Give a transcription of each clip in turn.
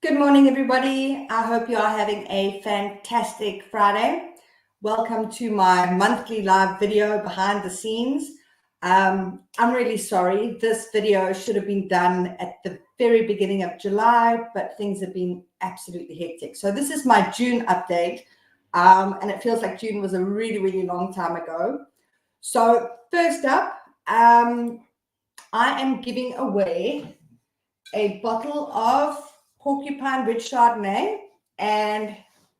Good morning, everybody. I hope you are having a fantastic Friday. Welcome to my monthly live video behind the scenes. I'm really sorry. This video should have been done at the very beginning of July, but things have been absolutely hectic. So this is my June update, and it feels like June was a really, really long time ago. So first up, I am giving away a bottle of Porcupine Ridge Chardonnay and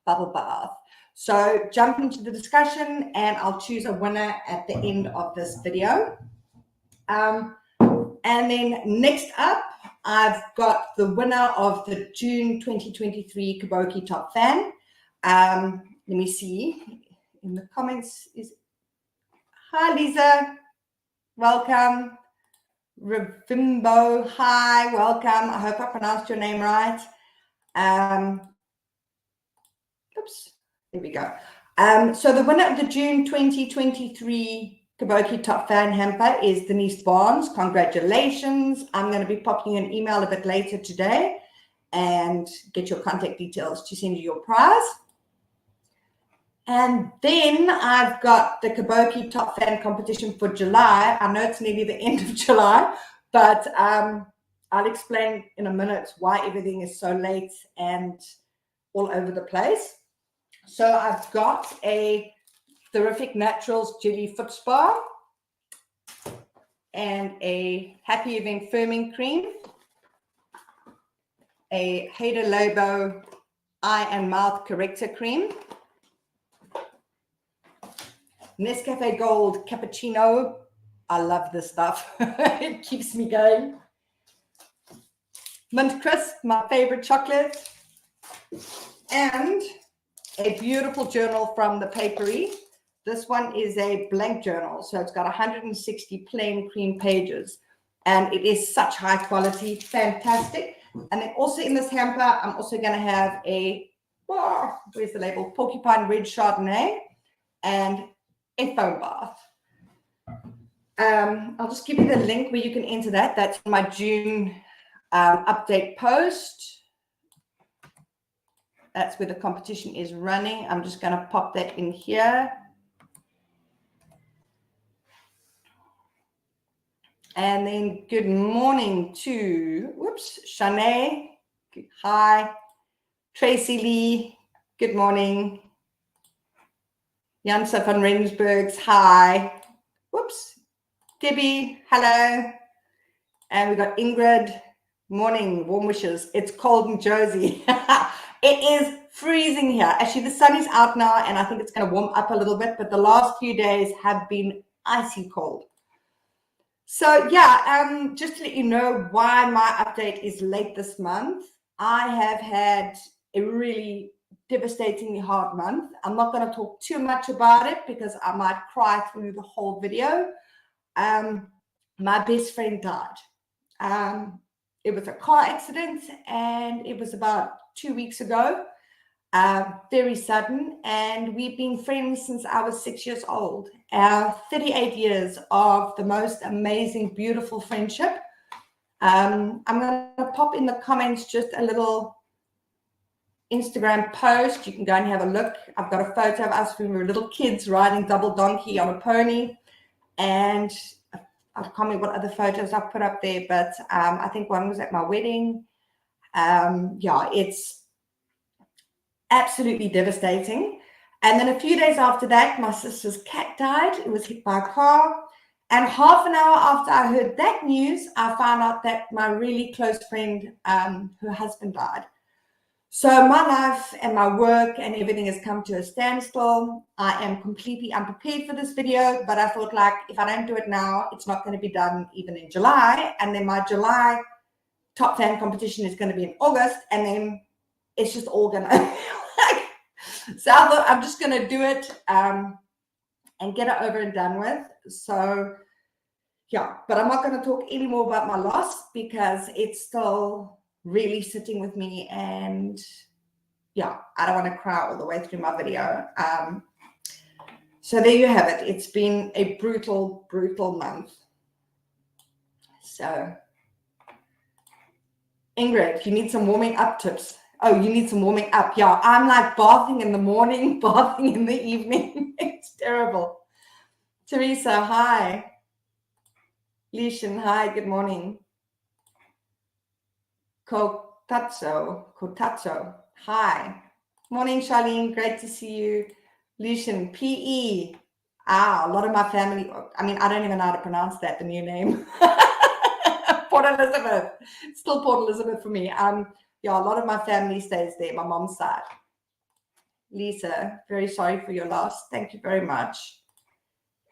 bubble bath. So jump into the discussion and I'll choose a winner at the end of this video. And then next up, I've got the winner of the June 2023 Kaboki Top Fan. Let me see in the comments. Hi, Lisa. Welcome. Revimbo, hi, welcome. I hope I pronounced your name right. Oops, there we go. So the winner of the June 2023 Kaboki Top Fan Hamper is Denise Barnes. Congratulations. I'm going to be popping you an email a bit later today and get your contact details to send you your prize. And then I've got the Kaboki Top Fan competition for July. I know it's nearly the end of July, but I'll explain in a minute why everything is so late and all over the place. So I've got a Terrific Naturals Jelly Foot Spa and a Happy Event Firming Cream, a Hada Labo Eye and Mouth Corrector Cream, Nescafe Gold Cappuccino. I love this stuff. It keeps me going. Mint Crisp, my favorite chocolate. And a beautiful journal from the Papery. This one is a blank journal. So it's got 160 plain cream pages. And it is such high quality. Fantastic. And then also in this hamper, I'm also going to have a, where's the label? Porcupine Ridge Chardonnay and a foam bath. I'll just give you the link where you can enter that. That's my June update post. That's where the competition is running. I'm just going to pop that in here. And then good morning to, Shanae. Hi. Tracy Lee. Good morning. Jansa van Rensburgs. Hi. Debbie, hello. And we got Ingrid. Morning, warm wishes. It's cold in Josie. It is freezing here. Actually, the sun is out now, and I think it's going to warm up a little bit, but the last few days have been icy cold. So yeah, just to let you know why my update is late this month, I have had a really devastatingly hard month. I'm not going to talk too much about it because I might cry through the whole video. My best friend died. It was a car accident and it was about 2 weeks ago, very sudden. And we've been friends since I was 6 years old. 38 years of the most amazing, beautiful friendship. I'm going to pop in the comments just a little Instagram post. You can go and have a look. I've got a photo of us when we were little kids riding double donkey on a pony. And I can't remember what other photos I've put up there, but I think one was at my wedding. Yeah, it's absolutely devastating. And then a few days after that, my sister's cat died. It was hit by a car. And half an hour after I heard that news, I found out that my really close friend, her husband died. So my life and my work and everything has come to a standstill. I am completely unprepared for this video, but I thought, like, if I don't do it now, it's not going to be done even in July. And then my July Top Fan competition is going to be in August, and then it's just all going to... So I thought I'm just going to do it and get it over and done with. So yeah, but I'm not going to talk any more about my loss because it's still really sitting with me, and yeah, I don't want to cry all the way through my video. So there you have it. It's been a brutal month. So Ingrid, you need some warming up tips. Oh, you need some warming up. Yeah, I'm like bathing in the morning, bathing in the evening. It's terrible. Teresa, hi. Lishan, hi, good morning. Kotatso, hi. Morning, Charlene, great to see you. Lishan, PE. A lot of my family, I mean, I don't even know how to pronounce that, the new name. Port Elizabeth, still Port Elizabeth for me. Yeah, a lot of my family stays there, my mom's side. Lisa, very sorry for your loss. Thank you very much.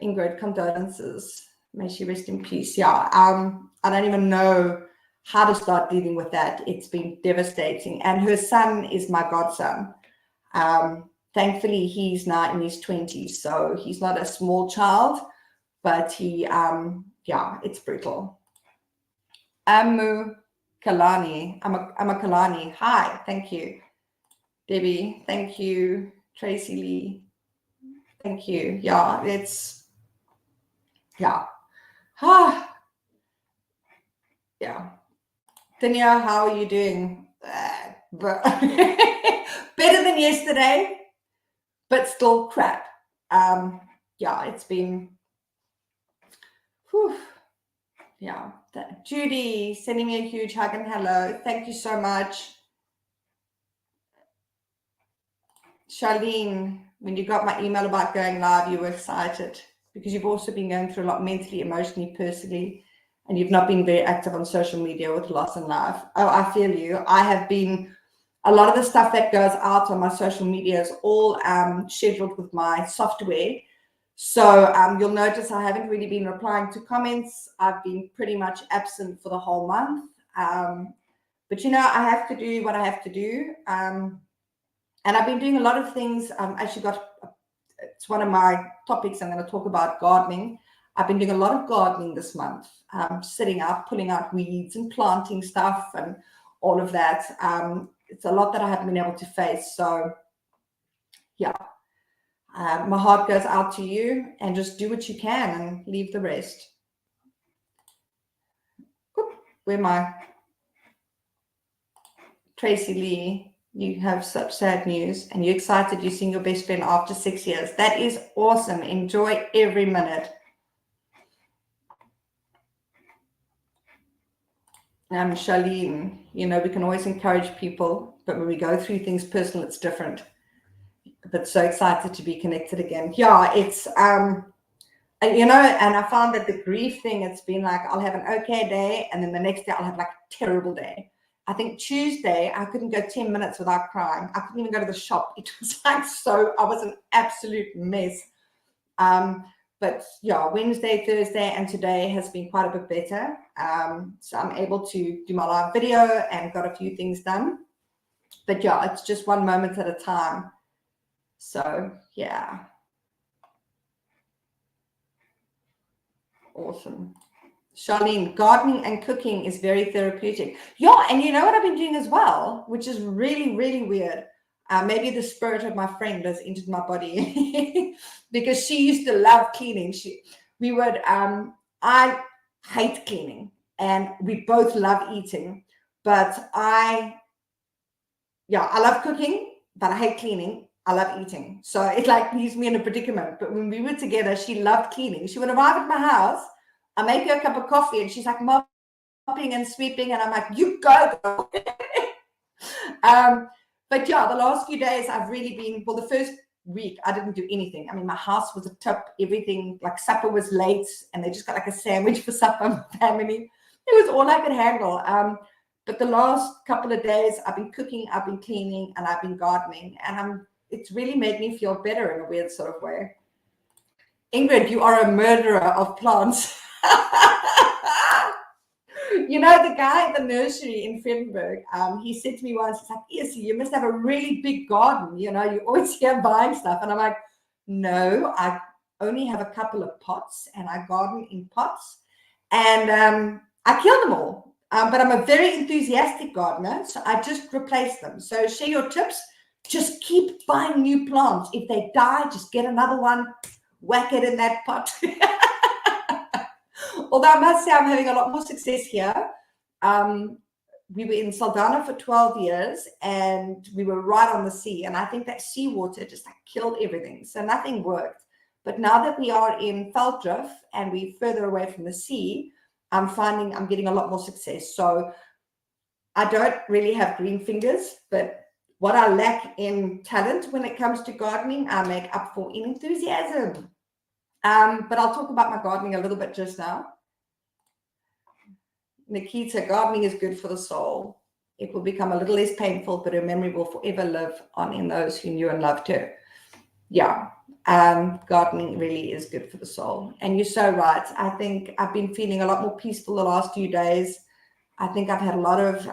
Ingrid, condolences. May she rest in peace. Yeah, I don't even know how to start dealing with that. It's been devastating. And her son is my godson. Thankfully, he's now in his 20s, so he's not a small child, but he, yeah, it's brutal. Amu Kalani, Kalani, hi, thank you. Debbie, thank you. Tracy Lee, thank you. Yeah, it's, yeah. Yeah. Tanya, how are you doing? Better than yesterday, but still crap. Yeah, it's been, whew. Yeah. Judy, sending me a huge hug and hello. Thank you so much. Charlene, when you got my email about going live, you were excited because you've also been going through a lot mentally, emotionally, personally, and you've not been very active on social media with loss and life. Oh, I feel you. I have been, a lot of the stuff that goes out on my social media is all scheduled with my software. So you'll notice I haven't really been replying to comments. I've been pretty much absent for the whole month. But, you know, I have to do what I have to do. And I've been doing a lot of things. Actually it's one of my topics I'm going to talk about, gardening. I've been doing a lot of gardening this month, sitting out, pulling out weeds and planting stuff and all of that. It's a lot that I haven't been able to face. So, yeah, my heart goes out to you, and just do what you can and leave the rest. Where am I? Tracy Lee, you have such sad news and you're excited you're seeing your best friend after 6 years. That is awesome. Enjoy every minute. Charlene, you know, we can always encourage people, but when we go through things personal, it's different. But so excited to be connected again. Yeah, it's, you know, and I found that the grief thing, it's been like, I'll have an okay day, and then the next day I'll have like a terrible day. I think Tuesday, I couldn't go 10 minutes without crying. I couldn't even go to the shop. It was like, so I was an absolute mess. But yeah, Wednesday, Thursday, and today has been quite a bit better. So I'm able to do my live video and got a few things done. But yeah, it's just one moment at a time. So yeah. Awesome. Charlene, gardening and cooking is very therapeutic. Yeah, and you know what I've been doing as well, which is really, really weird. Maybe the spirit of my friend has entered my body because she used to love cleaning. I hate cleaning, and we both love eating, but I love cooking, but I hate cleaning. I love eating. So it like leaves me in a predicament. But when we were together, she loved cleaning. She would arrive at my house, I make her a cup of coffee, and she's like mopping and sweeping, and I'm like, you go, girl. But yeah, the last few days I've really been, well, the first week I didn't do anything. I mean, my house was a tip, everything, like supper was late, and they just got like a sandwich for supper, family. It was all I could handle. But the last couple of days I've been cooking, I've been cleaning, and I've been gardening, and it's really made me feel better in a weird sort of way. Ingrid, you are a murderer of plants. You know, the guy at the nursery in Frendenberg, he said to me once, he's like, yes, you must have a really big garden. You know, you always here buying stuff. And I'm like, no, I only have a couple of pots, and I garden in pots, and I kill them all. But I'm a very enthusiastic gardener, so I just replace them. So share your tips. Just keep buying new plants. If they die, just get another one, whack it in that pot. Although I must say I'm having a lot more success here. we were in Saldanha for 12 years and we were right on the sea. And I think that seawater just like killed everything. So nothing worked. But now that we are in Veldrift and we're further away from the sea, I'm finding I'm getting a lot more success. So I don't really have green fingers, but what I lack in talent when it comes to gardening, I make up for in enthusiasm. But I'll talk about my gardening a little bit just now. Nikita, gardening is good for the soul. It will become a little less painful, but her memory will forever live on in those who knew and loved her. Yeah, gardening really is good for the soul. And you're so right. I think I've been feeling a lot more peaceful the last few days. I think I've had a lot of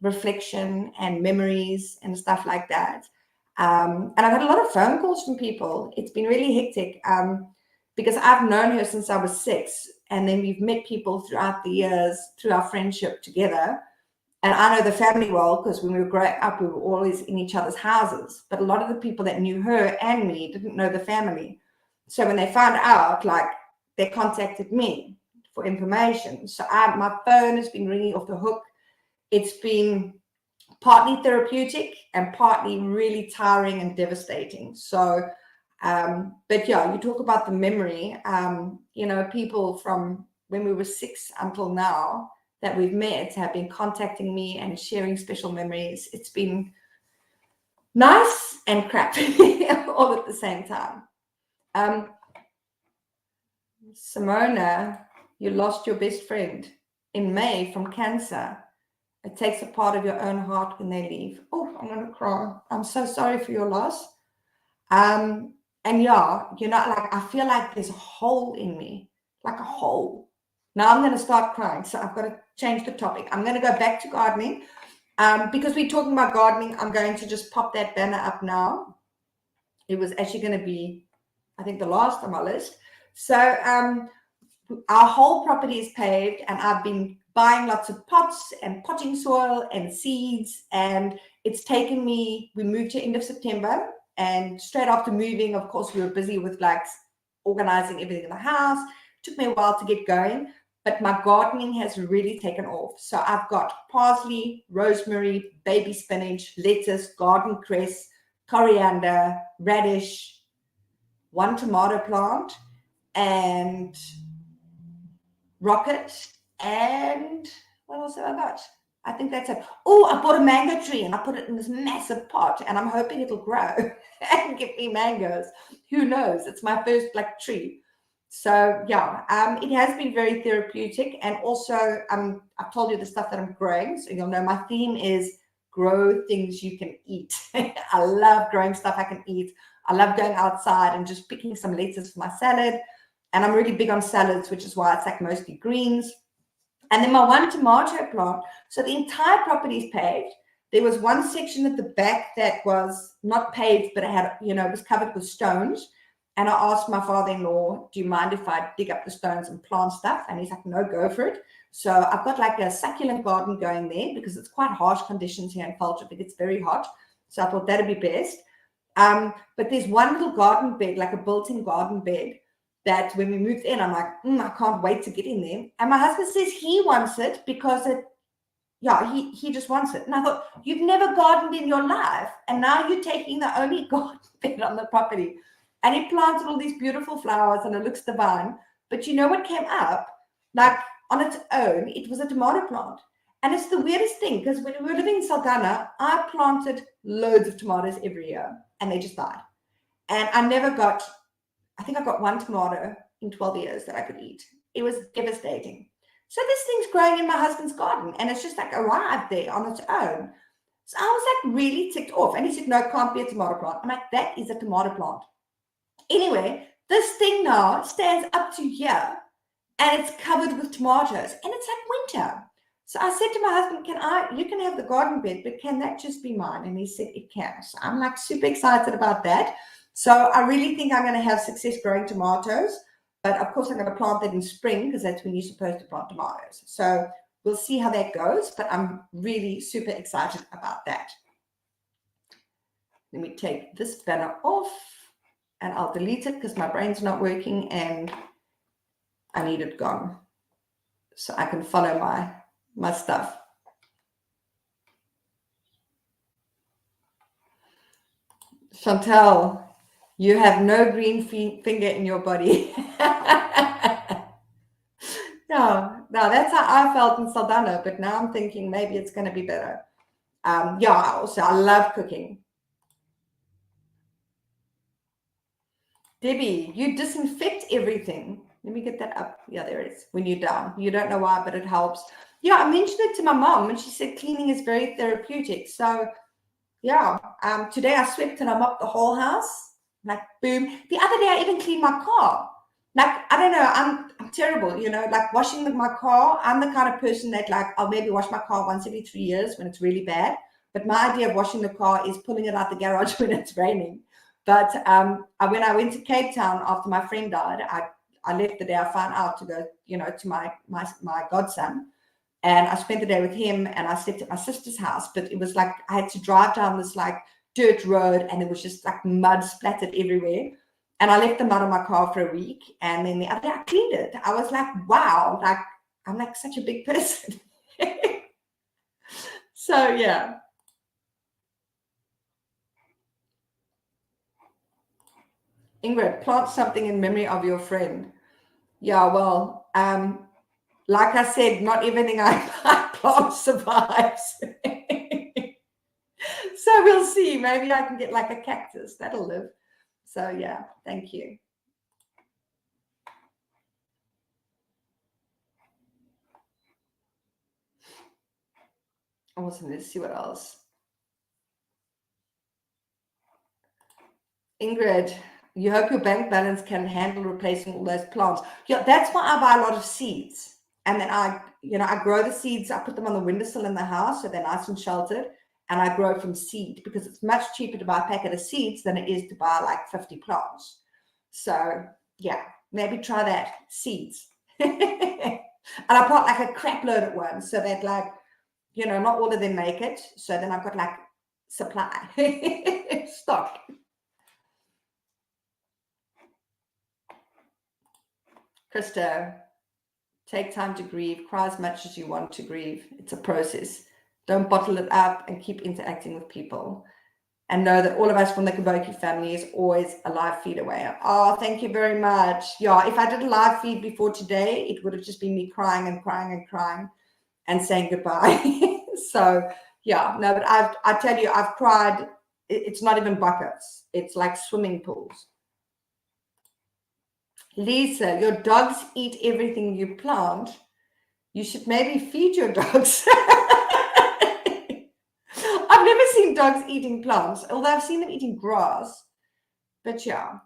reflection and memories and stuff like that. And I've had a lot of phone calls from people. It's been really hectic because I've known her since I was 6. And then we've met people throughout the years through our friendship together. And I know the family well because when we were growing up, we were always in each other's houses. But a lot of the people that knew her and me didn't know the family. So when they found out, like, they contacted me for information. So my phone has been ringing off the hook. It's been partly therapeutic and partly really tiring and devastating. So, but yeah, you talk about the memory, you know, people from when we were 6 until now that we've met have been contacting me and sharing special memories. It's been nice and crap all at the same time. Simona, you lost your best friend in May from cancer. It takes a part of your own heart when they leave. Oh, I'm going to cry. I'm so sorry for your loss. And yeah, you know, like I feel like there's a hole in me, like a hole. Now I'm going to start crying. So I've got to change the topic. I'm going to go back to gardening. Because we're talking about gardening, I'm going to just pop that banner up now. It was actually going to be, I think, the last on my list. So our whole property is paved, and I've been buying lots of pots and potting soil and seeds, and it's taken me, we moved here end of September, and straight after moving, of course, we were busy with like organizing everything in the house. It took me a while to get going, but my gardening has really taken off. So I've got parsley, rosemary, baby spinach, lettuce, garden cress, coriander, radish, 1 tomato plant, and rocket, and what else have I got? I think that's it. Oh, I bought a mango tree and I put it in this massive pot, and I'm hoping it'll grow and give me mangoes. Who knows? It's my first like tree. So yeah, it has been very therapeutic. And also I've told you the stuff that I'm growing, so you'll know my theme is grow things you can eat. I love growing stuff I can eat. I love going outside and just picking some lettuce for my salad. And I'm really big on salads, which is why it's like mostly greens. And then my 1 tomato plant. So the entire property is paved. There was one section at the back that was not paved, but it had, you know, it was covered with stones. And I asked my father-in-law, do you mind if I dig up the stones and plant stuff? And he's like, no, go for it. So I've got like a succulent garden going there because it's quite harsh conditions here in Veldrift. It gets very hot. So I thought that'd be best. But there's one little garden bed, like a built-in garden bed, that when we moved in, I'm like, I can't wait to get in there. And my husband says he wants it because he just wants it. And I thought, you've never gardened in your life, and now you're taking the only garden bed on the property. And he planted all these beautiful flowers, and it looks divine. But you know what came up? Like on its own, it was a tomato plant. And it's the weirdest thing, because when we were living in Saldanha, I planted loads of tomatoes every year, and they just died. And I think I got 1 tomato in 12 years that I could eat. It was devastating. So this thing's growing in my husband's garden, and it's just like arrived there on its own. So I was like really ticked off. And he said, no, it can't be a tomato plant. I'm like, that is a tomato plant. Anyway, this thing now stands up to here, and it's covered with tomatoes, and it's like winter. So I said to my husband, you can have the garden bed, but can that just be mine? And he said, it can. So I'm like super excited about that. So I really think I'm going to have success growing tomatoes, but of course I'm going to plant that in spring because that's when you're supposed to plant tomatoes. So we'll see how that goes, but I'm really super excited about that. Let me take this banner off and I'll delete it because my brain's not working and I need it gone so I can follow my stuff. Chantel, you have no green finger in your body. No, that's how I felt in Saldana, but now I'm thinking maybe it's going to be better. Yeah, also, I love cooking. Debbie, you disinfect everything. Let me get that up. Yeah, there it is. When you're down. You don't know why, but it helps. Yeah, I mentioned it to my mom, and she said cleaning is very therapeutic. So, yeah, today I swept and I mopped the whole house. Like, boom. The other day, I even cleaned my car. Like, I don't know, I'm terrible, like washing my car. I'm the kind of person that, like, I'll maybe wash my car once every 3 years when it's really bad. But my idea of washing the car is pulling it out the garage when it's raining. But when I went to Cape Town after my friend died, I left the day I found out to go, to my godson. And I spent the day with him, and I slept at my sister's house. But it was like I had to drive down this like dirt road, and it was just like mud splattered everywhere. And I left the mud on my car for a week, and then the other day I cleaned it. I was like, wow, like I'm like such a big person. So yeah. Ingrid, plant something in memory of your friend. Yeah, well, like I said, not everything I plant survives. So we'll see. Maybe I can get like a cactus. That'll live. So yeah, thank you. Awesome. Let's see what else. Ingrid, you hope your bank balance can handle replacing all those plants. Yeah, that's why I buy a lot of seeds. And then I grow the seeds. I put them on the windowsill in the house so they're nice and sheltered. And I grow from seed because it's much cheaper to buy a packet of seeds than it is to buy like 50 plants. So yeah, maybe try that. Seeds. And I plant like a crap load at once so that like, not all of them make it. So then I've got like supply. Stock. Krista, take time to grieve. Cry as much as you want to grieve. It's a process. Don't bottle it up and keep interacting with people. And know that all of us from the Kaboki family is always a live feed away. Oh, thank you very much. Yeah, if I did a live feed before today, it would have just been me crying and crying and crying and saying goodbye. So, yeah, no, but I tell you, I've cried. It's not even buckets. It's like swimming pools. Lisa, your dogs eat everything you plant. You should maybe feed your dogs. I've never seen dogs eating plants, although I've seen them eating grass. But yeah.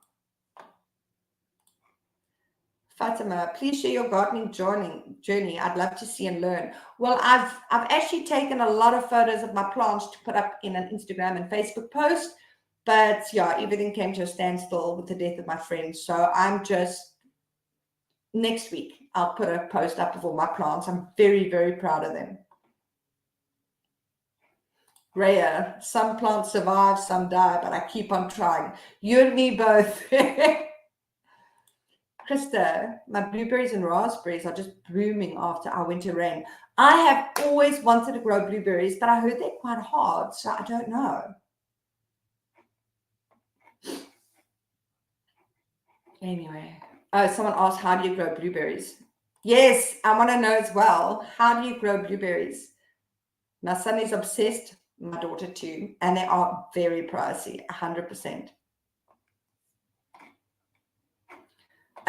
Fatima, please share your gardening journey. I'd love to see and learn. Well, I've actually taken a lot of photos of my plants to put up in an Instagram and Facebook post. But yeah, everything came to a standstill with the death of my friend. So I'm just, next week, I'll put a post up of all my plants. I'm very, very proud of them. Rhea, some plants survive, some die, but I keep on trying. You and me both. Krista, my blueberries and raspberries are just blooming after our winter rain. I have always wanted to grow blueberries, but I heard they're quite hard, so I don't know. Anyway, someone asked, how do you grow blueberries? Yes, I want to know as well. How do you grow blueberries? My son is obsessed, my daughter too, and they are very pricey, 100%.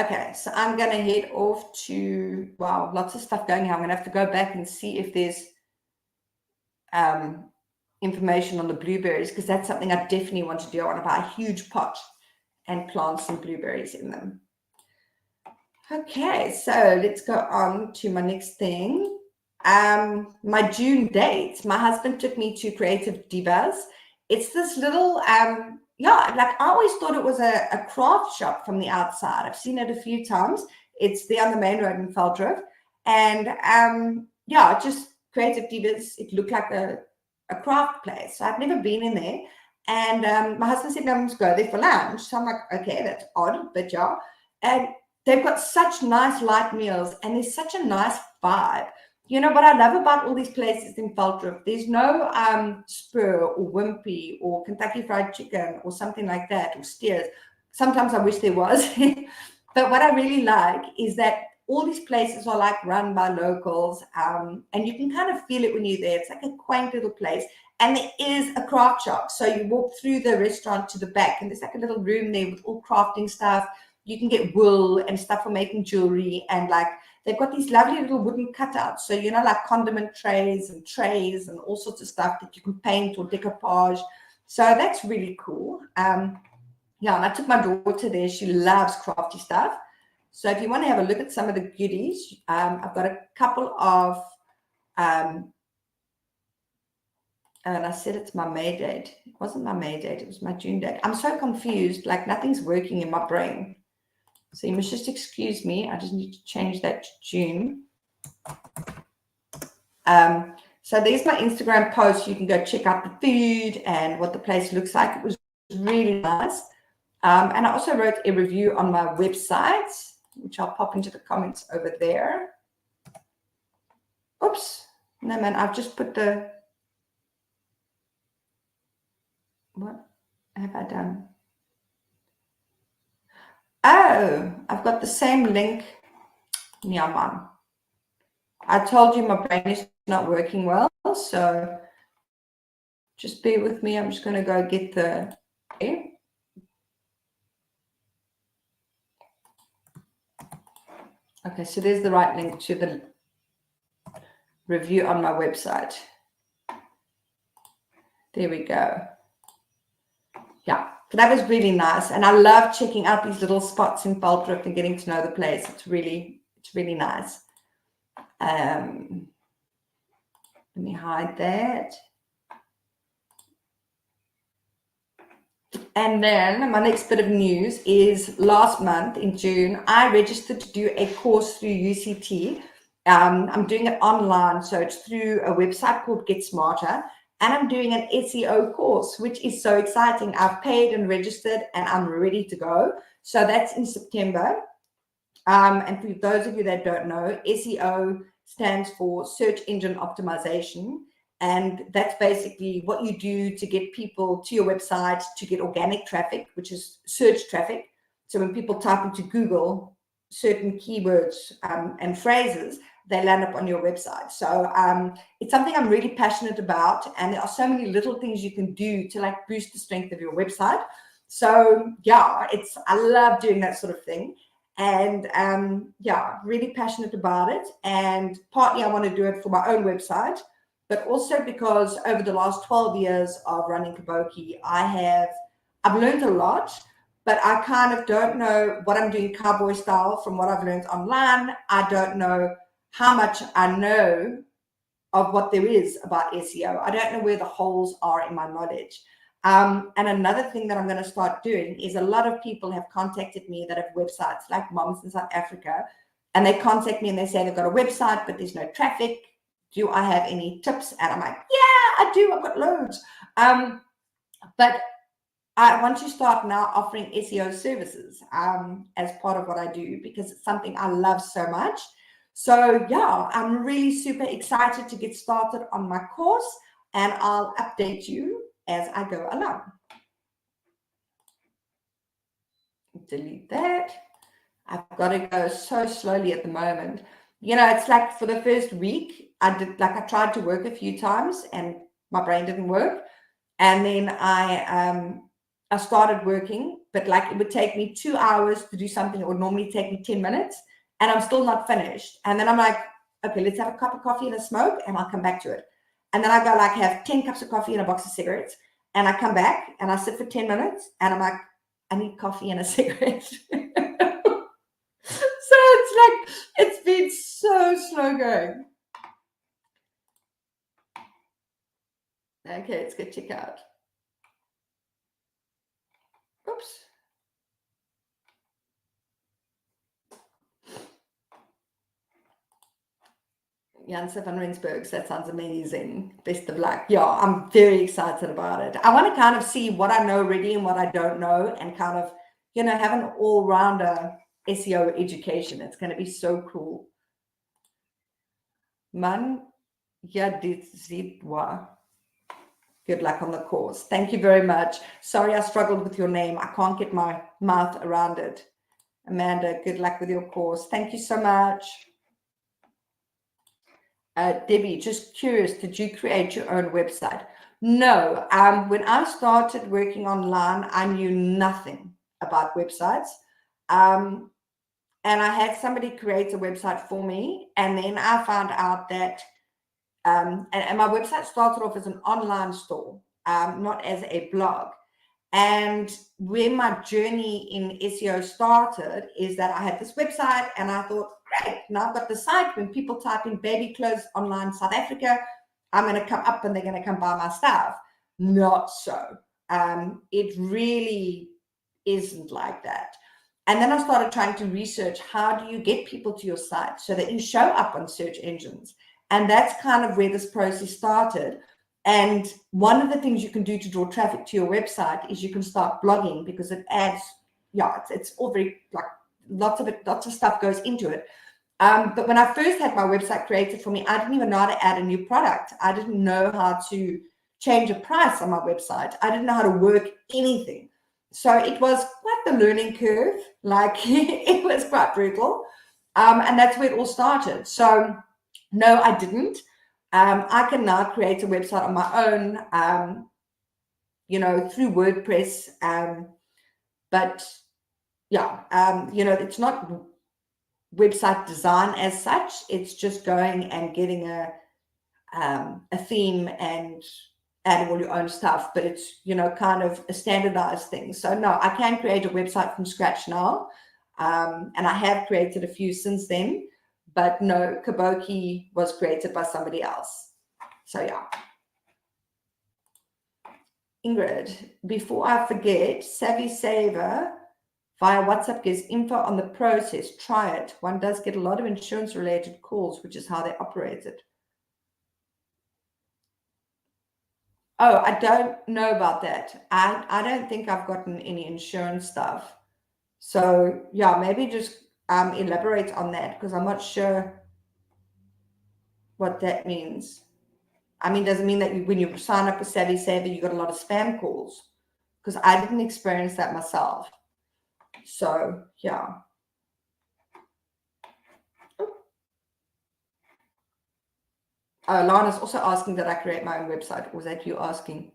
Okay, so I'm going to head off to, wow, lots of stuff going here. I'm going to have to go back and see if there's information on the blueberries, because that's something I definitely want to do. I want to buy a huge pot and plant some blueberries in them. Okay, so let's go on to my next thing. My June dates. My husband took me to Creative Divas. It's this little, like I always thought it was a craft shop from the outside. I've seen it a few times. It's there on the main road in Veldrift. And just Creative Divas. It looked like a craft place. So I've never been in there. And my husband said, no, I'm going to go there for lunch. So I'm like, okay, that's odd, but yeah. And they've got such nice light meals, and there's such a nice vibe. you know what I love about all these places in Velddrif? There's no Spur or Wimpy or Kentucky Fried Chicken or something like that, or Steers. Sometimes I wish there was. But what I really like is that all these places are like run by locals, and you can kind of feel it when you're there. It's like a quaint little place. And there is a craft shop. So you walk through the restaurant to the back, and there's like a little room there with all crafting stuff. You can get wool and stuff for making jewelry, and like they've got these lovely little wooden cutouts. So, you know, like condiment trays and all sorts of stuff that you can paint or decoupage. So that's really cool. Yeah, and I took my daughter there. She loves crafty stuff. So if you want to have a look at some of the goodies, I've got a couple of, and I said it's my May date. It wasn't my May date. It was my June date. I'm so confused. Like nothing's working in my brain. So you must just excuse me. I just need to change that to June. So there's my Instagram post. You can go check out the food and what the place looks like. It was really nice. And I also wrote a review on my website, which I'll pop into the comments over there. Oops. No, man, I've just put the... What have I done? Oh, I've got the same link. Yeah, man. I told you my brain is not working well, so just bear with me. I'm just going to go get the... Okay, so there's the right link to the review on my website. There we go. Yeah, so that was really nice. And I love checking out these little spots in Velddrif and getting to know the place. It's really nice. Let me hide that. And then my next bit of news is last month in June, I registered to do a course through UCT. I'm doing it online, so it's through a website called Get Smarter, and I'm doing an SEO course, which is so exciting. I've paid and registered, and I'm ready to go. So that's in September. And for those of you that don't know, SEO stands for Search Engine Optimization. And that's basically what you do to get people to your website, to get organic traffic, which is search traffic. So when people type into Google certain keywords and phrases, they land up on your website. So it's something I'm really passionate about. And there are so many little things you can do to like boost the strength of your website. So yeah, I love doing that sort of thing. And yeah, really passionate about it. And partly I want to do it for my own website, but also because over the last 12 years of running Kaboki, I've learned a lot, but I kind of don't know what I'm doing cowboy style from what I've learned online. I don't know how much I know of what there is about SEO. I don't know where the holes are in my knowledge. And another thing that I'm going to start doing is a lot of people have contacted me that have websites like Moms in South Africa, and they contact me and they say they've got a website, but there's no traffic. Do I have any tips? And I'm like, yeah, I do. I've got loads. But I want to start now offering SEO services as part of what I do, because it's something I love so much. So yeah, I'm really super excited to get started on my course, and I'll update you as I go along. Delete that. I've got to go so slowly at the moment. You know, it's like for the first week, I tried to work a few times and my brain didn't work. And then I started working, but like it would take me 2 hours to do something that would normally take me 10 minutes, and I'm still not finished. And then I'm like, okay, let's have a cup of coffee and a smoke, and I'll come back to it. And then I go like have 10 cups of coffee and a box of cigarettes, and I come back and I sit for 10 minutes, and I'm like, I need coffee and a cigarette. So it's like, it's been so slow going. Okay, let's go check out. Oops. Janse van Rensburg, that sounds amazing. Best of luck. Yeah, I'm very excited about it. I want to kind of see what I know already and what I don't know, and kind of, you know, have an all-rounder SEO education. It's going to be so cool. Man Yadizidwa. Good luck on the course. Thank you very much. Sorry I struggled with your name. I can't get my mouth around it. Amanda, good luck with your course. Thank you so much. Debbie, just curious, did you create your own website? No. When I started working online, I knew nothing about websites. And I had somebody create a website for me. And then I found out that and my website started off as an online store, not as a blog. And where my journey in SEO started is that I had this website and I thought, great, now I've got the site. When people type in baby clothes online South Africa, I'm going to come up and they're going to come buy my stuff. Not so. It really isn't like that. And then I started trying to research, how do you get people to your site so that you show up on search engines? And that's kind of where this process started. And one of the things you can do to draw traffic to your website is you can start blogging, because it adds, it's all very, like, lots of stuff goes into it. But when I first had my website created for me, I didn't even know how to add a new product. I didn't know how to change a price on my website. I didn't know how to work anything. So it was quite the learning curve. Like, it was quite brutal. And that's where it all started. So no, I didn't. I can now create a website on my own, through WordPress. But yeah, it's not website design as such. It's just going and getting a theme and adding all your own stuff. But it's, kind of a standardized thing. So no, I can create a website from scratch now. And I have created a few since then. But no, Kaboki was created by somebody else. So yeah. Ingrid, before I forget, Savvy Saver via WhatsApp gives info on the process. Try it. One does get a lot of insurance-related calls, which is how they operate it. Oh, I don't know about that. I don't think I've gotten any insurance stuff. So yeah, maybe just elaborate on that, because I'm not sure what that means. I mean, does it mean that when you sign up with Savvy Saver, you got a lot of spam calls? Because I didn't experience that myself. So yeah. Oh, Lana's also asking that I create my own website. Or was that you asking?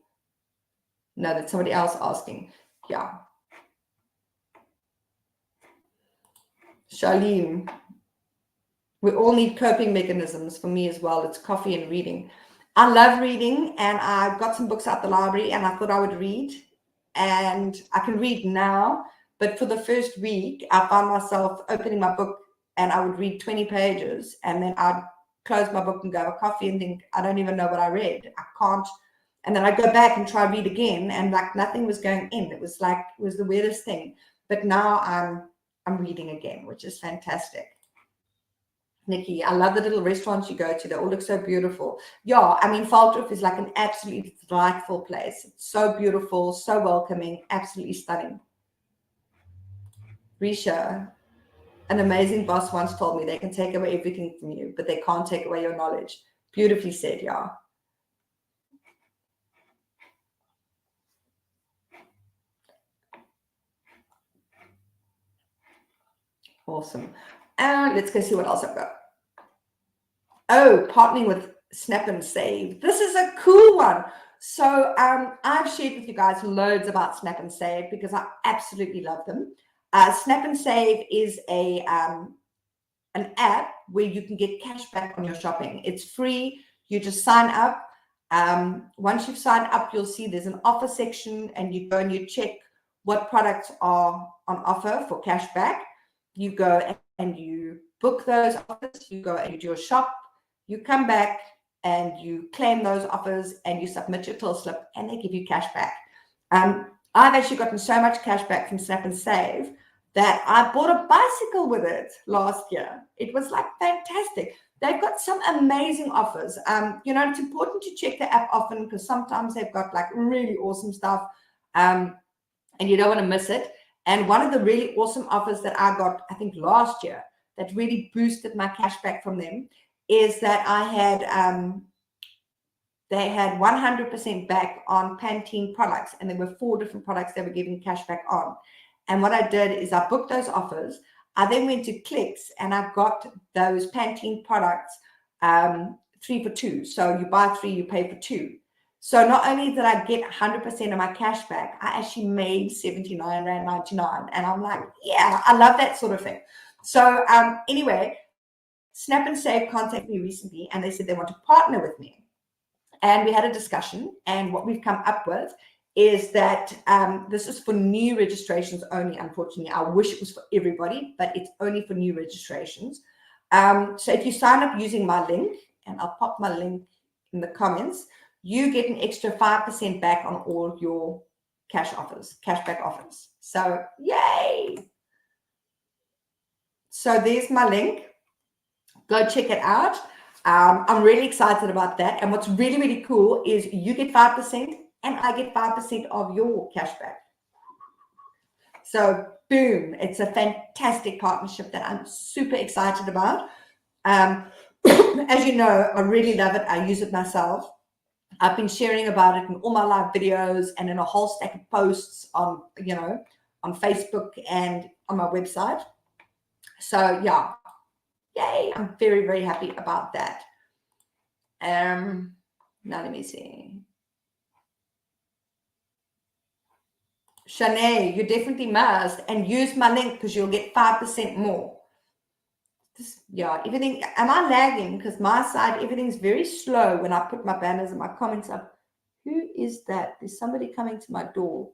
No, that's somebody else asking. Yeah. Charlene, we all need coping mechanisms. For me as well, it's coffee and reading. I love reading, and I got some books out the library, and I thought I would read. And I can read now, but for the first week, I found myself opening my book and I would read 20 pages, and then I'd close my book and go have a coffee and think, I don't even know what I read. I can't. And then I'd go back and try read again, and like nothing was going in. It was the weirdest thing. But now I'm reading again, which is fantastic. Nikki, I love the little restaurants you go to. They all look so beautiful. Yeah, I mean, Valdorf is like an absolutely delightful place. It's so beautiful, so welcoming, absolutely stunning. Risha, an amazing boss once told me they can take away everything from you, but they can't take away your knowledge. Beautifully said, yeah. Awesome. Let's go see what else I've got. Oh, partnering with Snap and Save. This is a cool one. So I've shared with you guys loads about Snap and Save because I absolutely love them. Snap and Save is an app where you can get cash back on your shopping. It's free. You just sign up. Once you've signed up, you'll see there's an offer section, and you go and you check what products are on offer for cash back. You go and you book those offers. You go and you do your shop. You come back and you claim those offers and you submit your till slip, and they give you cash back. I've actually gotten so much cash back from Snap and Save that I bought a bicycle with it last year. It was like fantastic. They've got some amazing offers. It's important to check the app often because sometimes they've got like really awesome stuff and you don't want to miss it. And one of the really awesome offers that I got, I think last year, that really boosted my cash back from them is that they had 100% back on Pantene products, and there were 4 different products they were giving cash back on. And what I did is I booked those offers. I then went to Clicks and I got those Pantene products 3 for 2. So you buy 3, you pay for 2. So not only did I get 100% of my cash back, I actually made 79.99. And I'm like, yeah, I love that sort of thing. So anyway, Snap and Save contacted me recently and they said they want to partner with me. And we had a discussion, and what we've come up with is that this is for new registrations only, unfortunately. I wish it was for everybody, but it's only for new registrations. So if you sign up using my link, and I'll pop my link in the comments, you get an extra 5% back on all your cashback offers. So yay! So there's my link. Go check it out. I'm really excited about that. And what's really, really cool is you get 5% and I get 5% of your cashback. So boom, it's a fantastic partnership that I'm super excited about. As you know, I really love it. I use it myself. I've been sharing about it in all my live videos and in a whole stack of posts on, on Facebook and on my website. So yeah, yay, I'm very, very happy about that. Now let me see. Shanae, you definitely must, and use my link because you'll get 5% more. Everything. Am I lagging? Because my side, everything's very slow when I put my banners and my comments up. Who is that? There's somebody coming to my door.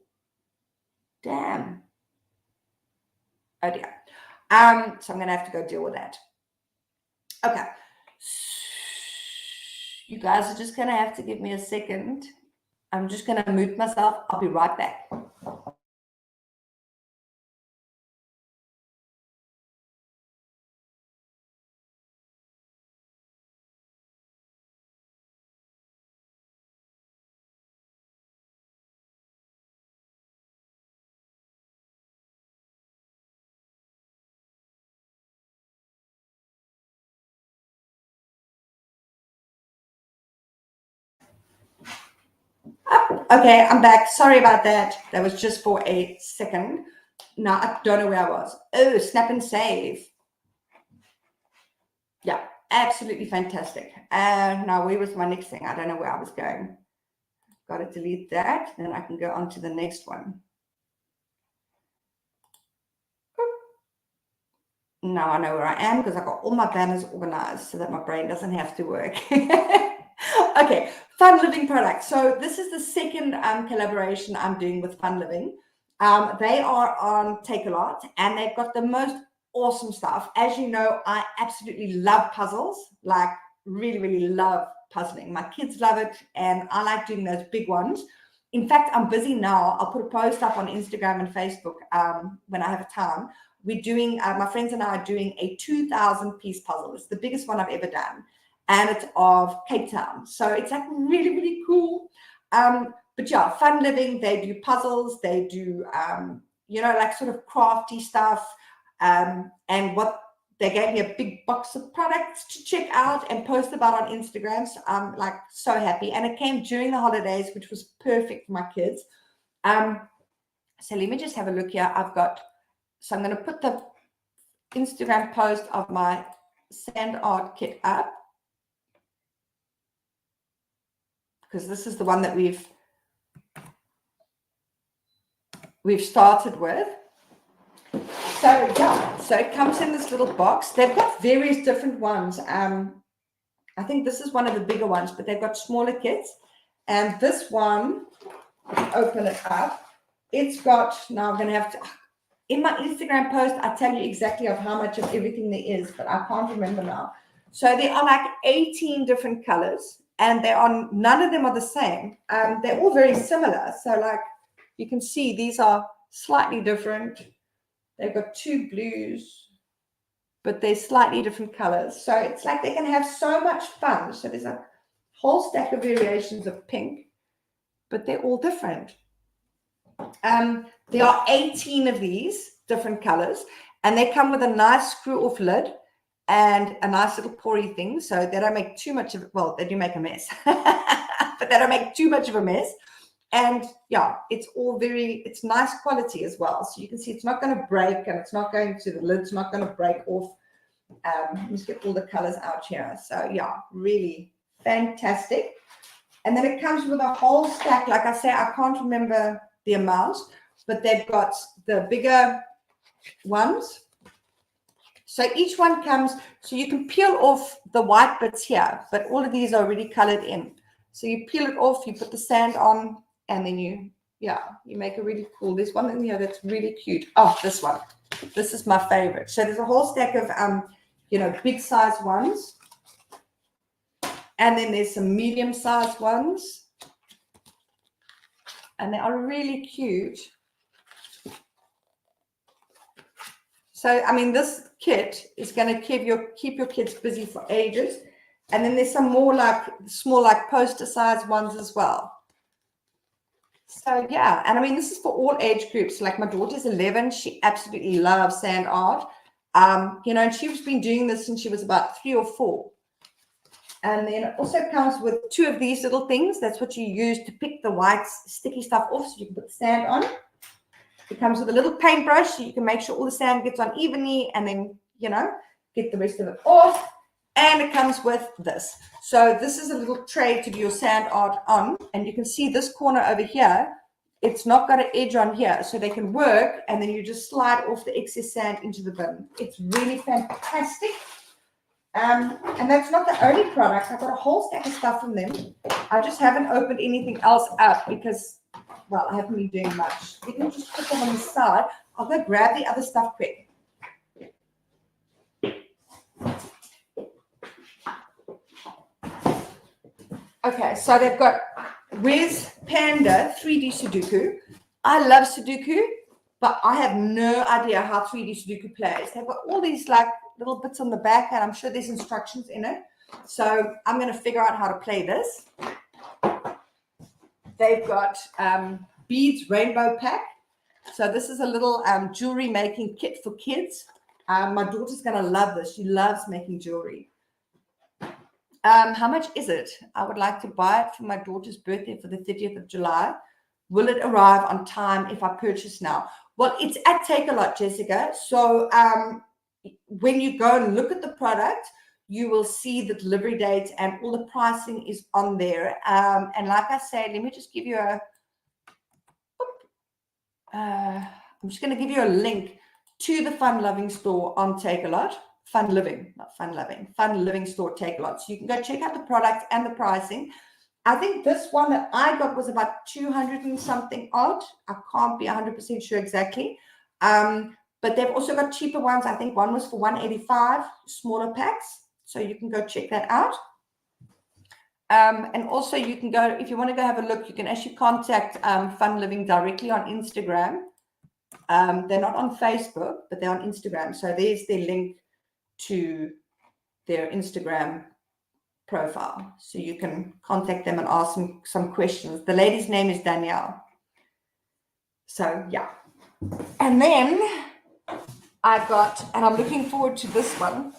Damn. Oh dear. So I'm gonna have to go deal with that. Okay. You guys are just gonna have to give me a second. I'm just gonna mute myself. I'll be right back. Okay, I'm back. Sorry about that. That was just for a second. Now, I don't know where I was. Oh, Snap and Save. Yeah, absolutely fantastic. Now, where was my next thing? I don't know where I was going. Got to delete that. Then I can go on to the next one. Now I know where I am because I got all my banners organized so that my brain doesn't have to work. Okay, Fun Living products. So this is the second collaboration I'm doing with Fun Living. They are on Takealot and they've got the most awesome stuff. As you know, I absolutely love puzzles, like really, really love puzzling. My kids love it and I like doing those big ones. In fact, I'm busy now. I'll put a post up on Instagram and Facebook when I have time. We're doing, my friends and I are doing a 2,000 piece puzzle. It's the biggest one I've ever done. And it's of Cape Town. So it's like really, really cool. But yeah, Fun Living, they do puzzles. They do, like sort of crafty stuff. And what they gave me a big box of products to check out and post about on Instagram. So I'm like so happy. And it came during the holidays, which was perfect for my kids. So let me just have a look here. So I'm going to put the Instagram post of my sand art kit up because this is the one that we've started with. So yeah, so it comes in this little box. They've got various different ones. I think this is one of the bigger ones, but they've got smaller kits. And this one, open it up. It's got, now I'm going to have to, in my Instagram post, I tell you exactly of how much of everything there is, but I can't remember now. So there are like 18 different colors and none of them are the same. They're all very similar. So like you can see, these are slightly different. They've got 2 blues, but they're slightly different colors. So it's like they can have so much fun. So there's a whole stack of variations of pink, but they're all different. There are 18 of these different colors, and they come with a nice screw-off lid. and a nice little poury thing. So they don't make too much of it. Well, they do make a mess, but they don't make too much of a mess. And yeah, it's all it's nice quality as well. So you can see it's not going to break, and it's not going to, the lid's not going to break off. Let's get all the colors out here. So yeah, really fantastic. And then it comes with a whole stack. Like I say, I can't remember the amount, but they've got the bigger ones. So each one comes, so you can peel off the white bits here, but all of these are already colored in. So you peel it off, you put the sand on, and then you make a really cool, there's one in here that's really cute. Oh, this one. This is my favorite. So there's a whole stack of, big size ones. And then there's some medium sized ones. And they are really cute. So, I mean, this kit is going to keep your kids busy for ages. And then there's some more small poster size ones as well. So yeah, and I mean, this is for all age groups. Like my daughter's 11, she absolutely loves sand art. And she's been doing this since she was about 3 or 4. And then it also comes with 2 of these little things. That's what you use to pick the white sticky stuff off, so you can put the sand on. It comes with a little paintbrush, so you can make sure all the sand gets on evenly, and then get the rest of it off. And it comes with this. So this is a little tray to do your sand art on. And you can see this corner over here, it's not got an edge on here. So they can work, and then you just slide off the excess sand into the bin. It's really fantastic. And that's not the only product. I've got a whole stack of stuff from them. I just haven't opened anything else up because, well, I haven't been doing much. You can just put them on the side. I'll go grab the other stuff quick. Okay, so they've got Where's Panda 3D Sudoku. I love Sudoku, but I have no idea how 3D Sudoku plays. They've got all these little bits on the back, and I'm sure there's instructions in it. So I'm going to figure out how to play this. They've got beads rainbow pack. So this is a little jewelry making kit for kids. My daughter's going to love this. She loves making jewelry. How much is it? I would like to buy it for my daughter's birthday for the 30th of July. Will it arrive on time if I purchase now? Well, it's at Takealot, Jessica. So when you go and look at the product, you will see the delivery date, and all the pricing is on there. And like I said, let me just give you I'm just going to give you a link to the Fun Loving store on Takealot. Fun Living, not Fun Loving. Fun Living store, Takealot. So you can go check out the product and the pricing. I think this one that I got was about 200 and something odd. I can't be 100% sure exactly. But they've also got cheaper ones. I think one was for 185, smaller packs. So you can go check that out. And also you can go, if you want to go have a look, you can actually contact Fun Living directly on Instagram. They're not on Facebook, but they're on Instagram. So there's their link to their Instagram profile. So you can contact them and ask them some questions. The lady's name is Danielle. So yeah. And then I got, and I'm looking forward to this one.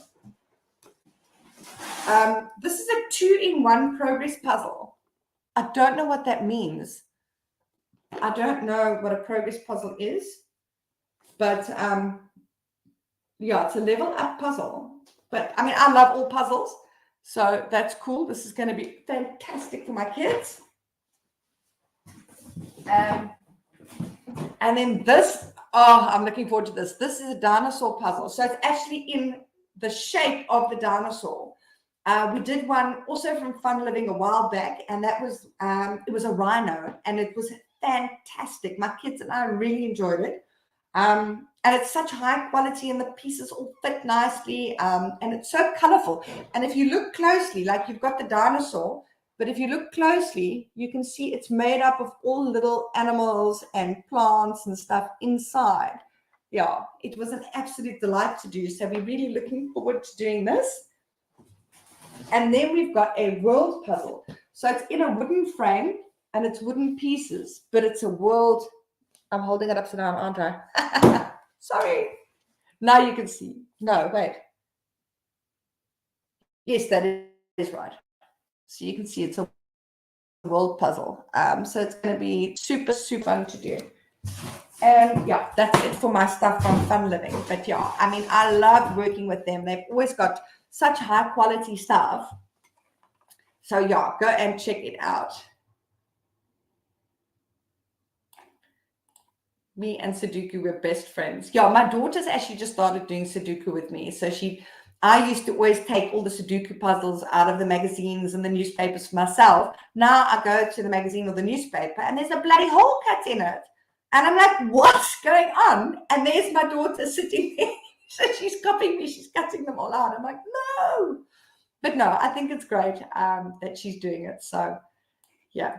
This is a 2-in-1 progress puzzle. I don't know what that means. I don't know what a progress puzzle is, but yeah, it's a level up puzzle. But I mean, I love all puzzles, so that's cool. This is going to be fantastic for my kids. And then this, I'm looking forward to this. This is a dinosaur puzzle. So it's actually in the shape of the dinosaur. We did one also from Fun Living a while back, and that was, it was a rhino, and it was fantastic. My kids and I really enjoyed it. And it's such high quality, and the pieces all fit nicely, and it's so colorful. And if you look closely, like you've got the dinosaur, but if you look closely, you can see it's made up of all little animals and plants and stuff inside. Yeah, it was an absolute delight to do. So we're really looking forward to doing this. And then we've got a world puzzle. So it's in a wooden frame, and it's wooden pieces, but it's a world. I'm holding it upside down, aren't I? Sorry. Now you can see. No, wait. Yes, that is right. So you can see it's a world puzzle. So it's going to be super, super fun to do. And yeah, that's it for my stuff from Fun Living. But yeah, I mean, I love working with them. They've always got such high quality stuff. So yeah, go and check it out. Me and Sudoku were best friends. Yeah, my daughter's actually just started doing Sudoku with me. So I used to always take all the Sudoku puzzles out of the magazines and the newspapers for myself. Now I go to the magazine or the newspaper and there's a bloody hole cut in it. And I'm like, what's going on? And there's my daughter sitting there. So she's copying me. She's cutting them all out. I'm like, no. But no, I think it's great that she's doing it. So, yeah.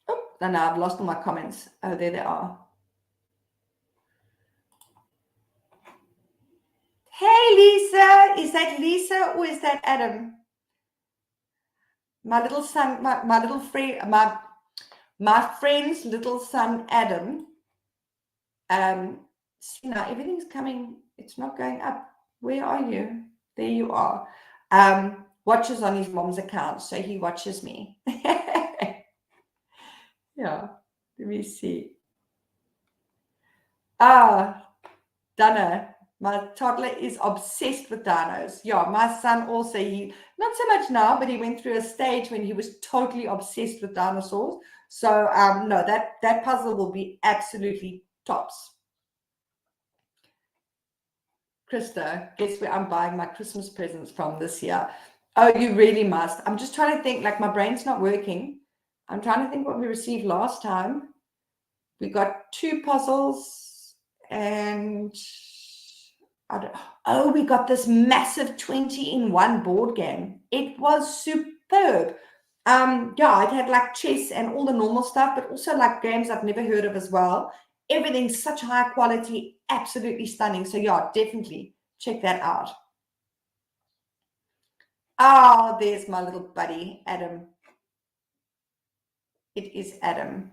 Oh, no, I've lost all my comments. Oh, there they are. Hey, Lisa. Is that Lisa or is that Adam? My little son, my little friend, my friend's little son, Adam. See now, everything's coming. It's not going up. Where are you? There you are. Watches on his mom's account, so he watches me. Yeah, let me see. Dana, my toddler is obsessed with dinos. Yeah, my son also, not so much now, but he went through a stage when he was totally obsessed with dinosaurs. So no, that puzzle will be absolutely tops. Krista, guess where I'm buying my Christmas presents from this year? Oh, you really must. I'm just trying to think, like my brain's not working. I'm trying to think what we received last time. We got 2 puzzles and we got this massive 20-in-1 board game. It was superb. Yeah, it had like chess and all the normal stuff, but also like games I've never heard of as well. Everything's such high quality, absolutely stunning. So yeah, definitely check that out. Oh, there's my little buddy, Adam. It is Adam.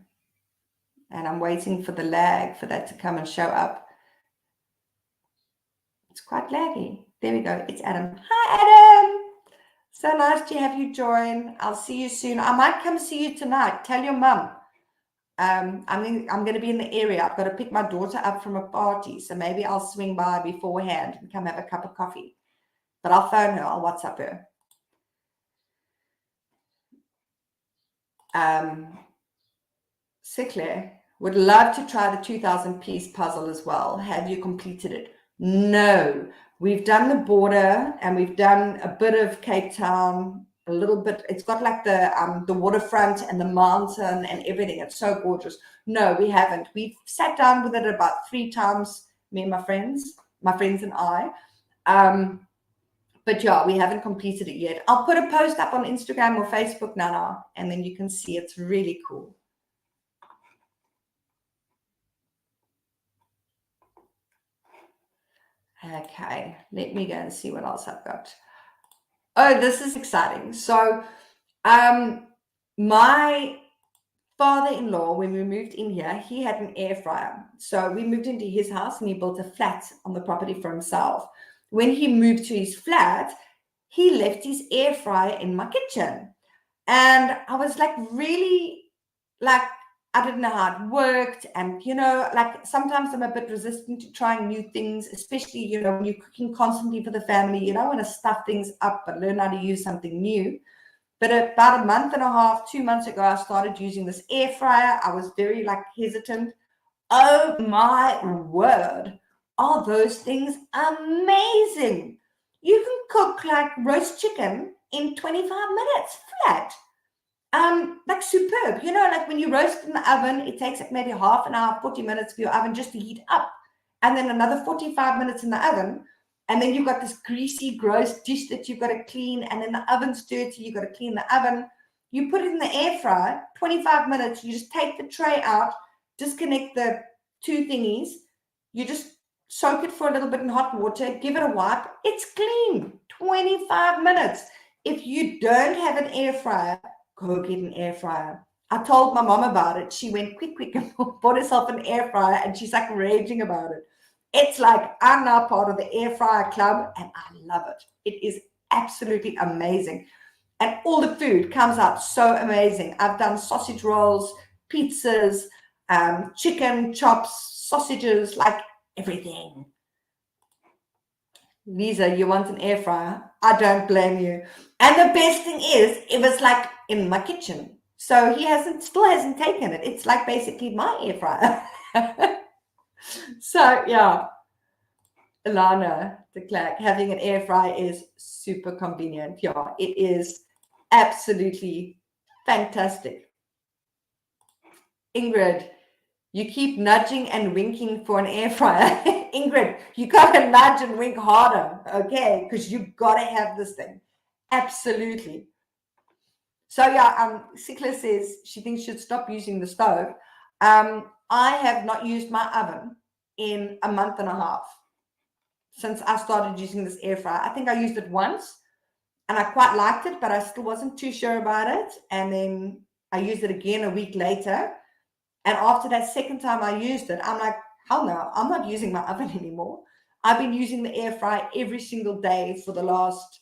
And I'm waiting for the lag for that to come and show up. It's quite laggy. There we go. It's Adam. Hi, Adam. So nice to have you join. I'll see you soon. I might come see you tonight. Tell your mum. I'm going to be in the area. I've got to pick my daughter up from a party. So maybe I'll swing by beforehand and come have a cup of coffee. But I'll phone her. I'll WhatsApp her. Sickler, would love to try the 2,000-piece puzzle as well. Have you completed it? No. We've done the border and we've done a bit of Cape Town, a little bit. It's got like the waterfront and the mountain and everything. It's so gorgeous. No, we haven't. We've sat down with it about 3 times, me and my friends and I. But yeah, we haven't completed it yet. I'll put a post up on Instagram or Facebook, Nana, and then you can see it's really cool. Okay, let me go and see what else I've got. Oh, this is exciting. So my father-in-law, when we moved in here, he had an air fryer. So we moved into his house and he built a flat on the property for himself. When he moved to his flat, he left his air fryer in my kitchen. And I was like, really, like, I didn't know how it worked. And, like sometimes I'm a bit resistant to trying new things, especially, when you're cooking constantly for the family, you don't want to stuff things up, but learn how to use something new. But about a month and a half, 2 months ago, I started using this air fryer. I was very hesitant. Oh my word. Are those things amazing? You can cook like roast chicken in 25 minutes flat. Like superb, like when you roast in the oven, it takes maybe half an hour, 40 minutes for your oven just to heat up, and then another 45 minutes in the oven, and then you've got this greasy, gross dish that you've got to clean, and then the oven's dirty, you've got to clean the oven. You put it in the air fryer, 25 minutes, you just take the tray out, disconnect the 2 thingies, you just soak it for a little bit in hot water, give it a wipe, it's clean, 25 minutes. If you don't have an air fryer, go get an air fryer. I told my mom about it. She went quick and bought herself an air fryer, and she's like raging about it. It's like I'm now part of the air fryer club and I love it. It is absolutely amazing. And all the food comes out so amazing. I've done sausage rolls, pizzas, chicken chops, sausages, like everything. Lisa, you want an air fryer? I don't blame you. And the best thing is, it was like in my kitchen. So he still hasn't taken it. It's like basically my air fryer. So yeah, Ilana de Klerk, having an air fryer is super convenient. Yeah, it is absolutely fantastic. Ingrid, you keep nudging and winking for an air fryer. Ingrid, you gotta nudge and wink harder, okay? Because you gotta have this thing. Absolutely. So yeah, Sikla says she thinks she should stop using the stove. I have not used my oven in a month and a half since I started using this air fryer. I think I used it once and I quite liked it, but I still wasn't too sure about it. And then I used it again a week later. And after that second time I used it, I'm like, hell no, I'm not using my oven anymore. I've been using the air fryer every single day for the last,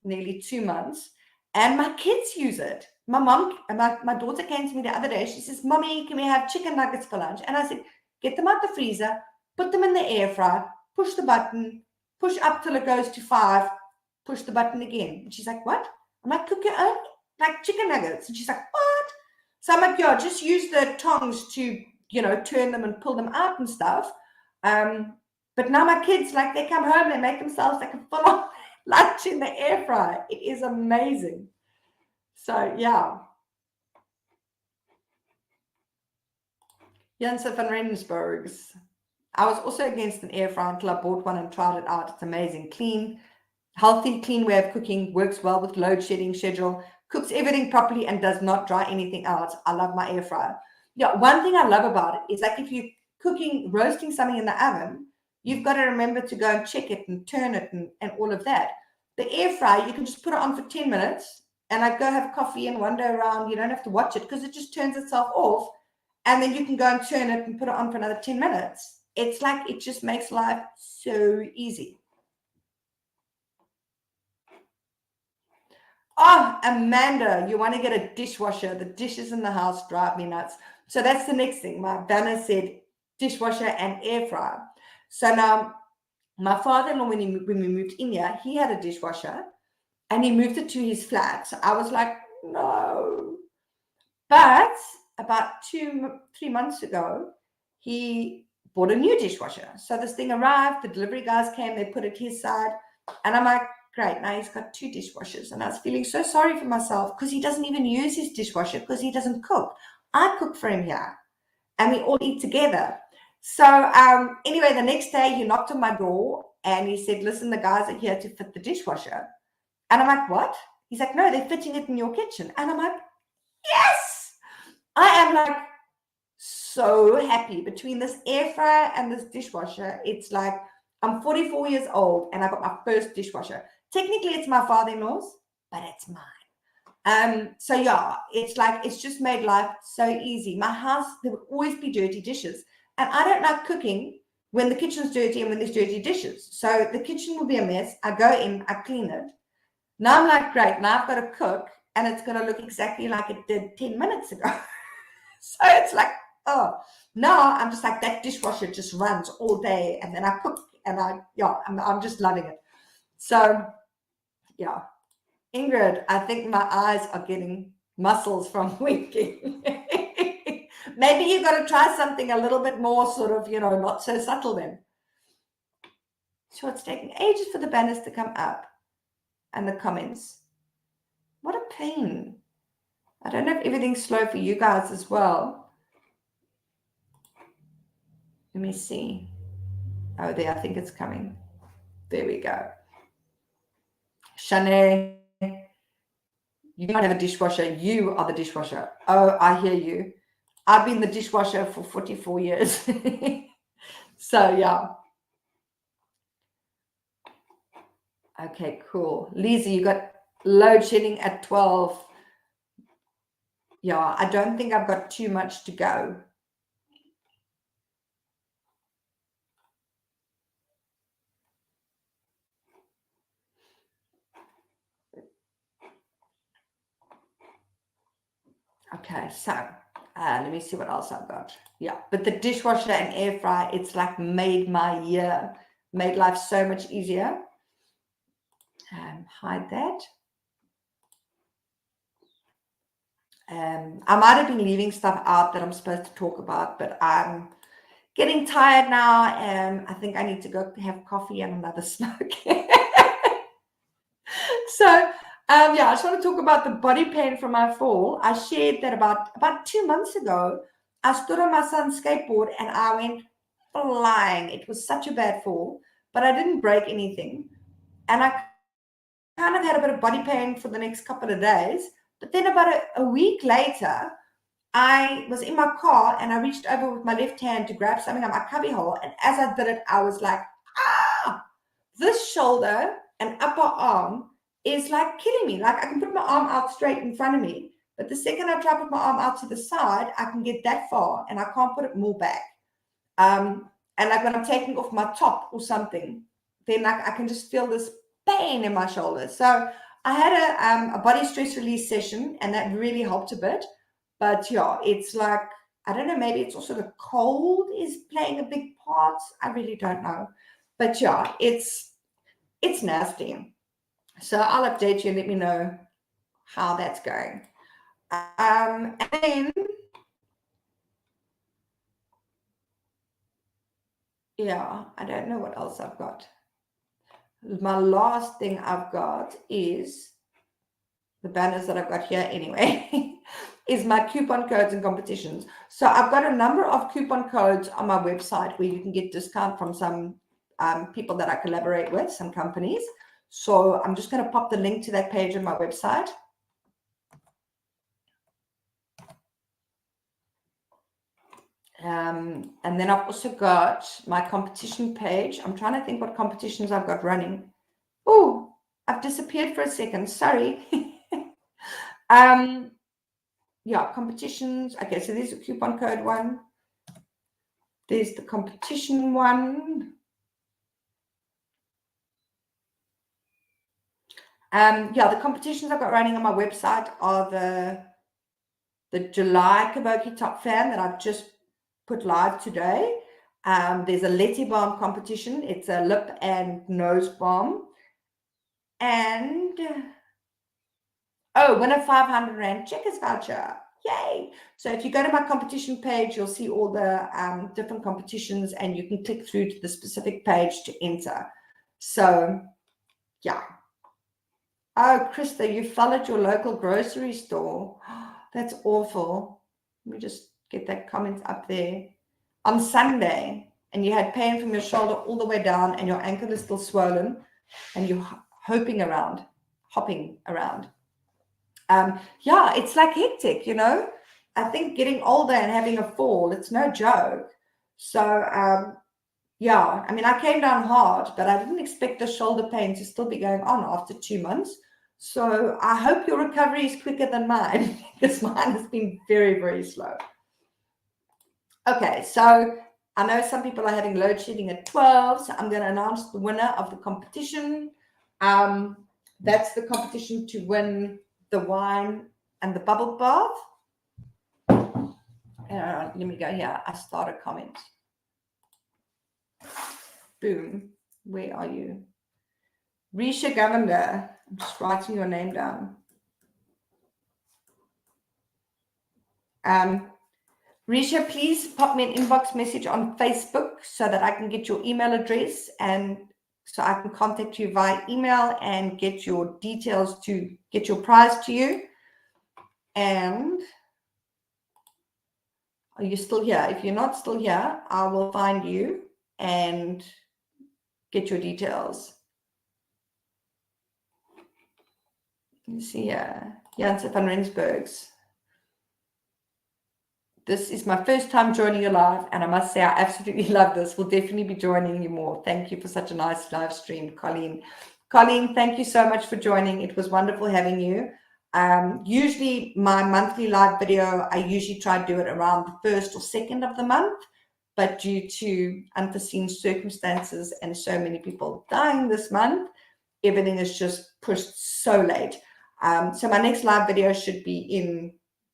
nearly 2 months. And my kids use it. My mom, my daughter came to me the other day. She says, Mommy, can we have chicken nuggets for lunch? And I said, get them out the freezer, put them in the air fryer, push the button, push up till it goes to 5, push the button again. And she's like, what? I'm like, cook your own, like chicken nuggets. And she's like, what? So I'm like, yeah, just use the tongs to, turn them and pull them out and stuff. But now my kids, like, they come home, they make themselves like a full-on lunch in the air fryer. It is amazing. So, yeah. Janse van Rensburgs. I was also against an air fryer until I bought one and tried it out. It's amazing. Clean, healthy, clean way of cooking. Works well with load shedding schedule. Cooks everything properly and does not dry anything out. I love my air fryer. Yeah, one thing I love about it is like if you're roasting something in the oven, you've got to remember to go and check it and turn it and all of that. The air fryer, you can just put it on for 10 minutes and I go have coffee and wander around. You don't have to watch it because it just turns itself off. And then you can go and turn it and put it on for another 10 minutes. It's like it just makes life so easy. Oh, Amanda, you want to get a dishwasher. The dishes in the house drive me nuts. So that's the next thing. My banner said dishwasher and air fryer. So now my father-in-law, when we moved in here, he had a dishwasher and he moved it to his flat. So I was like, no. But about 2-3 months ago, he bought a new dishwasher. So this thing arrived, the delivery guys came, they put it his side, and I'm like, great, now he's got 2 dishwashers. And I was feeling so sorry for myself because he doesn't even use his dishwasher because he doesn't cook. I cook for him here and we all eat together. So anyway, the next day he knocked on my door and he said, listen, the guys are here to fit the dishwasher. And I'm like, what? He's like, no, they're fitting it in your kitchen. And I'm like, yes! I am like so happy between this air fryer and this dishwasher. It's like I'm 44 years old and I got my first dishwasher. Technically, it's my father-in-law's, but it's mine. So yeah, it's like it's just made life so easy. My house, there would always be dirty dishes, and I don't like cooking when the kitchen's dirty and when there's dirty dishes. So the kitchen will be a mess. I go in, I clean it. Now I'm like, great, now I've got to cook, and it's going to look exactly like it did 10 minutes ago. So it's like, oh, now I'm just like, that dishwasher just runs all day, and then I cook, and I'm just loving it. So yeah, Ingrid, I think my eyes are getting muscles from winking. Maybe you got to try something a little bit more sort of, not so subtle then. So it's taking ages for the banners to come up and the comments. What a pain. I don't know if everything's slow for you guys as well. Let me see. Oh, there, I think it's coming. There we go. Shanae, you don't have a dishwasher. You are the dishwasher. Oh, I hear you. I've been the dishwasher for 44 years. So, yeah. Okay, cool. Lisa, you got load shedding at 12. Yeah, I don't think I've got too much to go. Okay, so let me see what else I've got. Yeah, but the dishwasher and air fryer, it's like made my year, made life so much easier. Hide that. I might have been leaving stuff out that I'm supposed to talk about, but I'm getting tired now, and I think I need to go have coffee and another smoke. So, yeah, I just want to talk about the body pain from my fall. I shared that about 2 months ago. I stood on my son's skateboard and I went flying. It was such a bad fall, but I didn't break anything. And I kind of had a bit of body pain for the next couple of days. But then about a week later, I was in my car and I reached over with my left hand to grab something on my cubbyhole. And as I did it, I was like, ah, this shoulder and upper arm is like killing me. Like I can put my arm out straight in front of me, but the second I try to put my arm out to the side, I can get that far and I can't put it more back. And like when I'm taking off my top or something, then like I can just feel this pain in my shoulders. So I had a body stress release session and that really helped a bit. But yeah, it's like, I don't know, maybe it's also the cold is playing a big part. I really don't know. But yeah, it's nasty. So I'll update you and let me know how that's going. And then, yeah, I don't know what else I've got. My last thing I've got is the banners that I've got here anyway, is my coupon codes and competitions. So I've got a number of coupon codes on my website where you can get discount from some people that I collaborate with, some companies. So I'm just going to pop the link to that page on my website. And then I've also got my competition page. I'm trying to think what competitions I've got running. Oh, I've disappeared for a second. Sorry. Yeah, competitions. Okay, so there's a coupon code one. There's the competition one. Yeah, the competitions I've got running on my website are the July Kabuki Top Fan that I've just put live today. There's a Letty Balm competition. It's a lip and nose balm. And, oh, win a 500 Rand Checkers voucher. Yay. So if you go to my competition page, you'll see all the different competitions and you can click through to the specific page to enter. So, yeah. Oh, Krista, you fell at your local grocery store. That's awful. Let me just get that comment up there. On Sunday, and you had pain from your shoulder all the way down and your ankle is still swollen and you're hopping around. Yeah, it's like hectic, you know. I think getting older and having a fall, it's no joke. So, yeah, I mean, I came down hard, but I didn't expect the shoulder pain to still be going on after 2 months. So I hope your recovery is quicker than mine because mine has been very, very slow. Okay, so I know some people are having load shedding at 12, so I'm going to announce the winner of the competition. That's the competition to win the wine and the bubble bath. Let me go here. I start a comment. Boom. Where are you? Risha Govender. I'm just writing your name down. Risha, please pop me an inbox message on Facebook so that I can get your email address and so I can contact you via email and get your details to get your prize to you. And are you still here? If you're not still here, I will find you and get your details. You see here, Janse van Rensburg's. This is my first time joining you live, and I must say I absolutely love this. We'll definitely be joining you more. Thank you for such a nice live stream, Colleen. Colleen, thank you so much for joining. It was wonderful having you. Usually my monthly live video, I usually try to do it around the 1st or 2nd of the month, but due to unforeseen circumstances and so many people dying this month, everything is just pushed so late. So my next live video should be in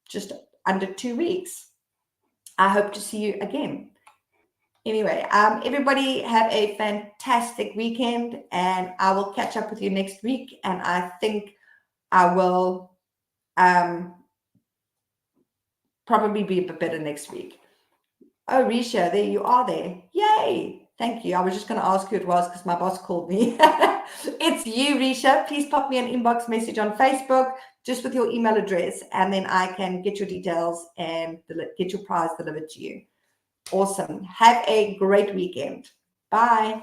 just under 2 weeks. I hope to see you again. Anyway, everybody have a fantastic weekend, and I will catch up with you next week. And I think I will probably be a bit better next week. Oh, Risha, there you are there. Yay. Thank you. I was just going to ask who it was because my boss called me. It's you, Risha. Please pop me an inbox message on Facebook just with your email address, and then I can get your details and get your prize delivered to you. Awesome. Have a great weekend. Bye.